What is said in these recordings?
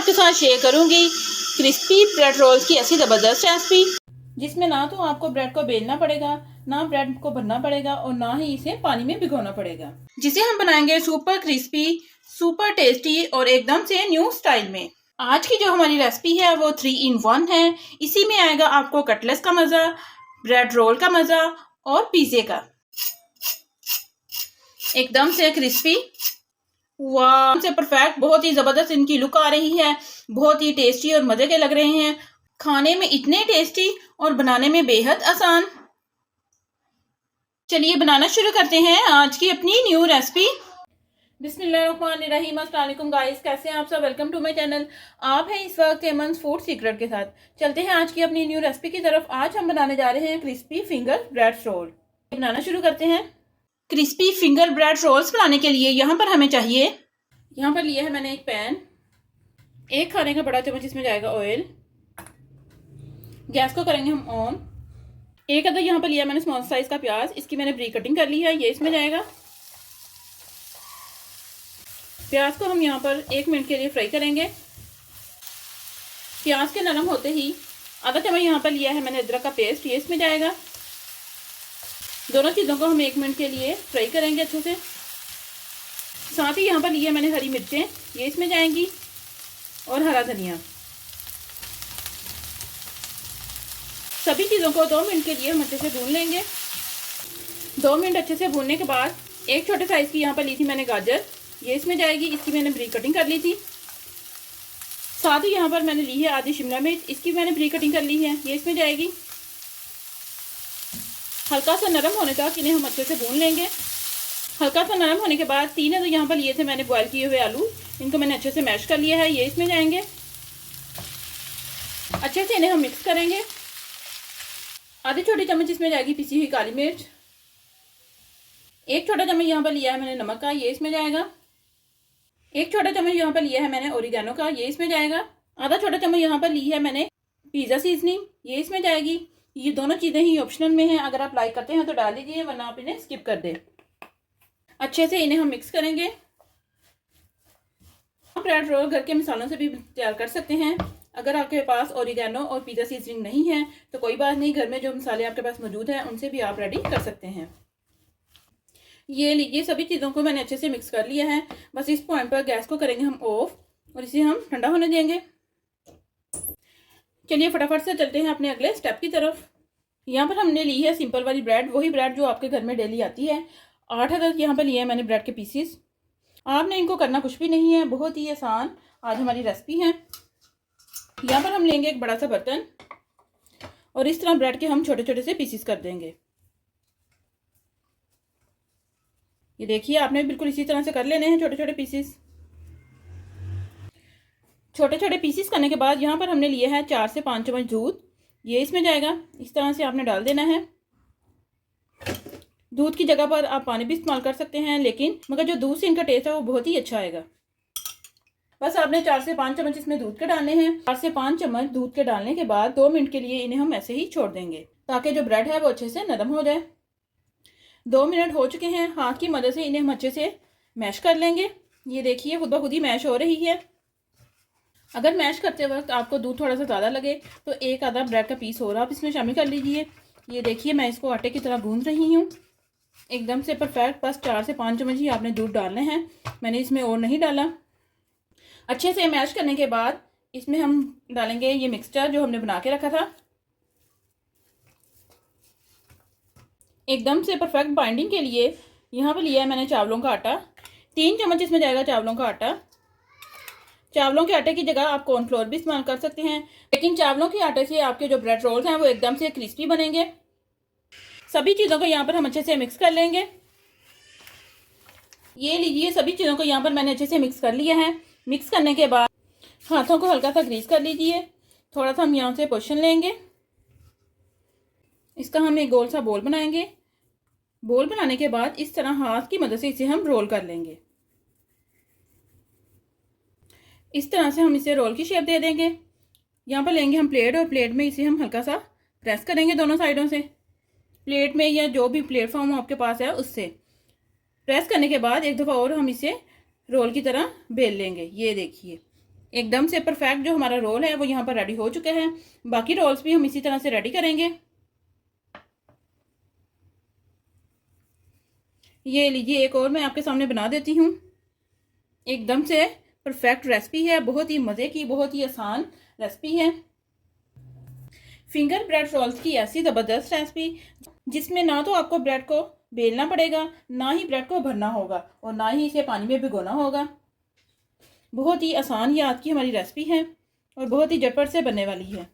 आपके साथ शेयर करूंगी क्रिस्पी ब्रेड रोल्स की ऐसी ज़बरदस्त रेसिपी, जिसमें ना तो आपको ब्रेड को बेलना पड़ेगा, ना ब्रेड को भरना पड़ेगा और ना ही इसे पानी में भिगोना पड़ेगा, जिसे हम बनाएंगे सुपर क्रिस्पी, सुपर टेस्टी और एकदम से न्यू स्टाइल में। आज की जो हमारी रेसिपी है वो 3 in 1 है। इसी में आएगा आपको कटलेट्स का मज़ा, ब्रेड रोल का मज़ा और पिज़्ज़े का। एकदम से क्रिस्पी, वाह से परफेक्ट, बहुत ही ज़बरदस्त इनकी लुक आ रही है, बहुत ही टेस्टी और मज़े के लग रहे हैं, खाने में इतने टेस्टी और बनाने में बेहद आसान। चलिए बनाना शुरू करते हैं आज की अपनी न्यू रेसिपी। बिस्मिल्लाहिर्रहमानिर्रहीम। अस्सलाम वालेकुम गाइस, कैसे हैं आप सब? Welcome to my channel. आप हैं इस वक्त एमन्स फूड सीक्रेट के साथ। चलते हैं आज की अपनी न्यू रेसिपी की तरफ। आज हम बनाने जा रहे हैं क्रिस्पी फिंगर ब्रेड रोल। बनाना शुरू करते हैं। क्रिस्पी फिंगर ब्रेड रोल्स बनाने के लिए यहाँ पर हमें चाहिए, यहाँ पर लिया है मैंने एक पैन, 1 खाने का बड़ा चम्मच इसमें जाएगा ऑयल। गैस को करेंगे हम ऑन। 1 अदद यहाँ पर लिया मैंने स्मॉल साइज का प्याज, इसकी मैंने ब्रीक कटिंग कर ली है, ये इसमें जाएगा। प्याज को हम यहाँ पर 1 मिनट के लिए फ्राई करेंगे। प्याज के नरम होते ही आधा चम्मच यहाँ पर लिया है मैंने अदरक का पेस्ट, ये इसमें जाएगा। दोनों चीज़ों को हम 1 मिनट के लिए फ्राई करेंगे अच्छे से। साथ ही यहाँ पर लिया मैंने हरी मिर्चें, ये इसमें जाएंगी और हरा धनिया। सभी चीज़ों को 2 मिनट के लिए हम अच्छे से भून लेंगे। 2 मिनट अच्छे से भूनने के बाद 1 छोटे साइज़ की यहाँ पर ली थी मैंने गाजर, ये इसमें जाएगी, इसकी मैंने ब्रीक कटिंग कर ली थी। साथ ही यहाँ पर मैंने ली है आधी शिमला मिर्च, इसकी मैंने ब्रीक कटिंग कर ली है, ये इसमें जाएगी। हल्का सा नरम होने तक इन्हें हम अच्छे से भून लेंगे। हल्का सा नरम होने के बाद 3 तो यहाँ पर लिए थे मैंने बॉयल किए हुए आलू, इनको मैंने अच्छे से मैश कर लिया है, ये इसमें जाएंगे। अच्छे से इन्हें हम मिक्स करेंगे। आधी छोटी चम्मच इसमें जाएगी पिसी हुई काली मिर्च। 1 छोटा चम्मच यहाँ पर लिया है मैंने नमक का, ये इसमें जाएगा। 1 छोटा चम्मच यहाँ पर लिया है मैंने ओरिगेनो का, ये इसमें जाएगा। आधा छोटा चम्मच यहाँ पर ली है मैंने पिज़्ज़ा सीजनिंग, ये इसमें जाएगी। ये दोनों चीज़ें ही ऑप्शनल में हैं, अगर आप लाइक करते हैं तो डाल दीजिए, वरना आप इन्हें स्किप कर दें। अच्छे से इन्हें हम मिक्स करेंगे। आप ब्रेड रोल घर के मसालों से भी तैयार कर सकते हैं। अगर आपके पास ओरिगेनो और पिज़्ज़ा सीजनिंग नहीं है तो कोई बात नहीं, घर में जो मसाले आपके पास मौजूद हैं उनसे भी आप रेडी कर सकते हैं। ये लीजिए, सभी चीज़ों को मैंने अच्छे से मिक्स कर लिया है। बस इस पॉइंट पर गैस को करेंगे हम ऑफ और इसे हम ठंडा होने देंगे। चलिए फटाफट से चलते हैं अपने अगले स्टेप की तरफ। यहाँ पर हमने ली है सिंपल वाली ब्रेड, वही ब्रेड जो आपके घर में डेली आती है। 8 अदद यहाँ पर लिए हैं मैंने ब्रेड के पीसीस। आपने इनको करना कुछ भी नहीं है, बहुत ही आसान आज हमारी रेसिपी है। यहाँ पर हम लेंगे एक बड़ा सा बर्तन और इस तरह ब्रेड के हम छोटे छोटे से पीसीस कर देंगे। ये देखिए, आपने बिल्कुल इसी तरह से कर लेने हैं छोटे छोटे पीसीस। छोटे छोटे पीसीस करने के बाद यहाँ पर हमने लिए है 4 से 5 चम्मच दूध, ये इसमें जाएगा। इस तरह से आपने डाल देना है। दूध की जगह पर आप पानी भी इस्तेमाल कर सकते हैं, लेकिन मगर जो दूध से इनका टेस्ट है वो बहुत ही अच्छा आएगा। बस आपने 4 से 5 चम्मच इसमें दूध के डालने हैं। 4 से 5 चम्मच दूध के डालने के बाद 2 मिनट के लिए इन्हें हम ऐसे ही छोड़ देंगे, ताकि जो ब्रेड है वो अच्छे से नरम हो जाए। 2 मिनट हो चुके हैं। हाथ की मदद से इन्हें हम अच्छे से मैश कर लेंगे। ये देखिए, खुद ब खुद ही मैश हो रही है। अगर मैश करते वक्त आपको दूध थोड़ा सा ज़्यादा लगे तो 1 आधा ब्रेड का पीस और आप इसमें शामिल कर लीजिए। ये देखिए, मैं इसको आटे की तरह गूंद रही हूँ, एकदम से परफेक्ट। बस 4 से 5 चम्मच ही आपने दूध डालने हैं, मैंने इसमें और नहीं डाला। अच्छे से मैश करने के बाद इसमें हम डालेंगे ये मिक्सचर जो हमने बना के रखा था। एकदम से परफेक्ट बाइंडिंग के लिए यहाँ पर लिया है मैंने चावलों का आटा। 3 चम्मच इसमें जाएगा चावलों का आटा। चावलों के आटे की जगह आप कॉर्नफ्लोर भी इस्तेमाल कर सकते हैं, लेकिन चावलों के आटे से आपके जो ब्रेड रोल्स हैं वो एकदम से क्रिस्पी बनेंगे। सभी चीज़ों को यहाँ पर हम अच्छे से मिक्स कर लेंगे। ये लीजिए, सभी चीज़ों को यहाँ पर मैंने अच्छे से मिक्स कर लिया है। मिक्स करने के बाद हाथों को हल्का सा ग्रीस कर लीजिए। थोड़ा सा हम यहाँ से पोजीशन लेंगे, इसका हम एक गोल सा बोल बनाएंगे। बोल बनाने के बाद इस तरह हाथ की मदद से इसे हम रोल कर लेंगे। इस तरह से हम इसे रोल की शेप दे देंगे। यहाँ पर लेंगे हम प्लेट और प्लेट में इसे हम हल्का सा प्रेस करेंगे दोनों साइडों से। प्लेट में या जो भी प्लेटफॉर्म आपके पास है उससे प्रेस करने के बाद एक दफ़ा और हम इसे रोल की तरह बेल लेंगे। ये देखिए, एकदम से परफेक्ट जो हमारा रोल है वो यहाँ पर रेडी हो चुका है। बाकी रोल्स भी हम इसी तरह से रेडी करेंगे। ये लीजिए, एक और मैं आपके सामने बना देती हूँ। एकदम से परफेक्ट रेसिपी है, बहुत ही मज़े की, बहुत ही आसान रेसिपी है। फिंगर ब्रेड रोल्स की ऐसी ज़बरदस्त रेसिपी जिसमें ना तो आपको ब्रेड को बेलना पड़ेगा, ना ही ब्रेड को भरना होगा, और ना ही इसे पानी में भिगोना होगा। बहुत ही आसान याद की हमारी रेसिपी है और बहुत ही झटपट से बनने वाली है।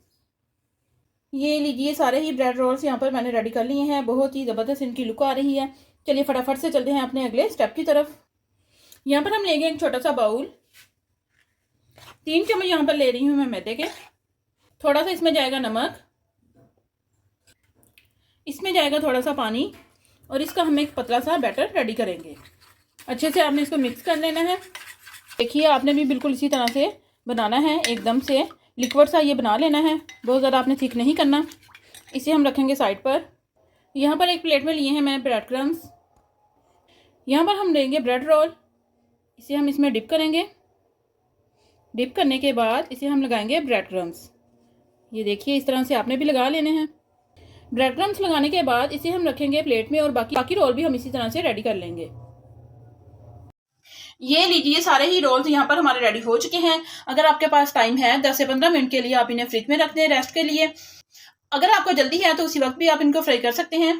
ये लीजिए, सारे ही ब्रेड रोल्स यहाँ पर मैंने रेडी कर लिए हैं। बहुत ही ज़बरदस्त इनकी लुक आ रही है। चलिए फटाफट से चलते हैं अपने अगले स्टेप की तरफ। यहाँ पर हम लेंगे एक छोटा सा बाउल। 3 चम्मच यहाँ पर ले रही हूँ मैं मैदे के। थोड़ा सा इसमें जाएगा नमक, इसमें जाएगा थोड़ा सा पानी, और इसका हम एक पतला सा बैटर रेडी करेंगे। अच्छे से आपने इसको मिक्स कर लेना है। देखिए, आपने भी बिल्कुल इसी तरह से बनाना है, एकदम से लिक्विड सा ये बना लेना है। बहुत ज़्यादा आपने थिक नहीं करना। इसे हम रखेंगे साइड पर। यहाँ पर एक प्लेट में लिए हैं मैंने ब्रेड क्रम्स। यहाँ पर हम लेंगे ब्रेड रोल। इसे हम इसमें डिप करेंगे। डिप करने के बाद इसे हम लगाएंगे ब्रेड क्रम्स। ये देखिए, इस तरह से आपने भी लगा लेने हैं। ब्रेड क्रम्स लगाने के बाद इसे हम रखेंगे प्लेट में, और बाकी रोल भी हम इसी तरह से रेडी कर लेंगे। ये लीजिए, सारे ही रोल्स यहाँ पर हमारे रेडी हो चुके हैं। अगर आपके पास टाइम है 10 से 15 मिनट के लिए आप इन्हें फ्रिज में रख दें रेस्ट के लिए। अगर आपको जल्दी है तो उसी वक्त भी आप इनको फ्राई कर सकते हैं।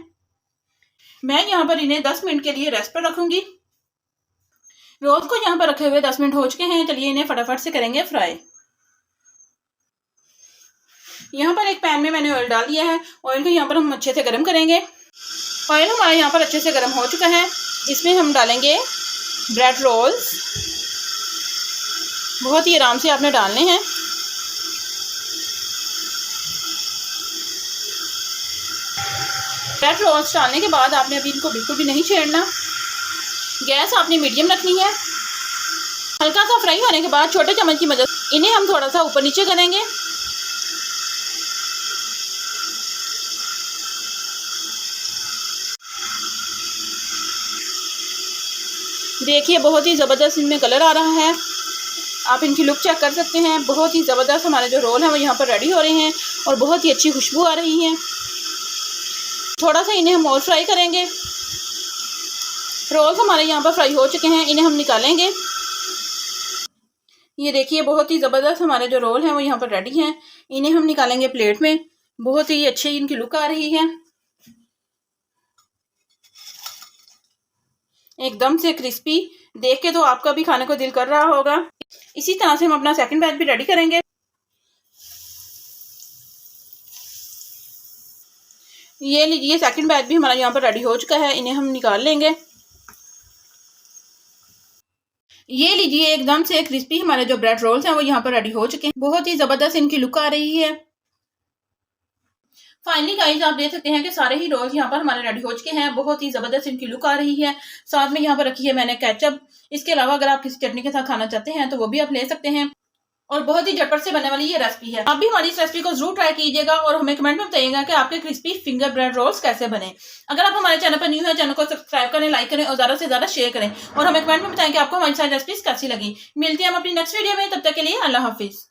मैं यहाँ पर इन्हें 10 मिनट के लिए रेस्ट पर रखूंगी। रोल्स को यहाँ पर रखे हुए 10 मिनट हो चुके हैं। चलिए इन्हें फटाफट से करेंगे फ्राई। यहाँ पर एक पैन में मैंने ऑयल डाल दिया है। ऑयल को यहाँ पर हम अच्छे से गर्म करेंगे। ऑयल हमारा यहाँ पर अच्छे से गर्म हो चुका है। इसमें हम डालेंगे ब्रेड रोल्स। बहुत ही आराम से आपने डालने हैं। ब्रेड रोल्स डालने के बाद आपने अभी इनको बिल्कुल भी नहीं छेड़ना। गैस आपने मीडियम रखनी है। हल्का सा फ्राई होने के बाद छोटे चम्मच की मदद इन्हें हम थोड़ा सा ऊपर नीचे करेंगे। देखिए, बहुत ही ज़बरदस्त इनमें कलर आ रहा है। आप इनकी लुक चेक कर सकते हैं। बहुत ही ज़बरदस्त हमारे जो रोल हैं वो यहाँ पर रेडी हो रहे हैं, और बहुत ही अच्छी खुशबू आ रही है। थोड़ा सा इन्हें हम और फ्राई करेंगे। रोल्स हमारे यहाँ पर फ्राई हो चुके हैं। इन्हें हम निकालेंगे। ये देखिए, बहुत ही ज़बरदस्त हमारे जो रोल हैं वो यहाँ पर रेडी हैं। इन्हें हम निकालेंगे प्लेट में। बहुत ही अच्छी इनकी लुक आ रही है, एकदम से क्रिस्पी। देख के तो आपका भी खाने को दिल कर रहा होगा। इसी तरह से हम अपना सेकंड बैच भी रेडी करेंगे। ये लीजिए, सेकंड बैच भी हमारा यहाँ पर रेडी हो चुका है। इन्हें हम निकाल लेंगे। ये लीजिए, एकदम से क्रिस्पी हमारे जो ब्रेड रोल्स हैं वो यहाँ पर रेडी हो चुके हैं। बहुत ही ज़बरदस्त इनकी लुक आ रही है। फाइनली गाइस, आप देख सकते हैं कि सारे ही रोल्स यहाँ पर हमारे रेडी हो चुके हैं। बहुत ही ज़बरदस्त इनकी लुक आ रही है। साथ में यहाँ पर रखी है मैंने केचप। इसके अलावा अगर आप किसी चटनी के साथ खाना चाहते हैं तो वो भी आप ले सकते हैं। और बहुत ही झटपट से बनने वाली ये रेसिपी है। आप भी हमारी इस रेसिपी को जरूर ट्राई कीजिएगा और हमें कमेंट में बताइएगा कि आपके क्रिस्पी फिंगर ब्रेड रोल्स कैसे बने। अगर आप हमारे चैनल पर न्यू है, चैनल को सब्सक्राइब करें, लाइक करें और ज़्यादा से ज़्यादा शेयर करें, और हमें कमेंट में बताएं कि आपको हमारी सारी रेसिपीज कैसी लगी। मिलते हैं हम अपनी नेक्स्ट वीडियो में। तब तक के लिए अल्लाह हाफिज़।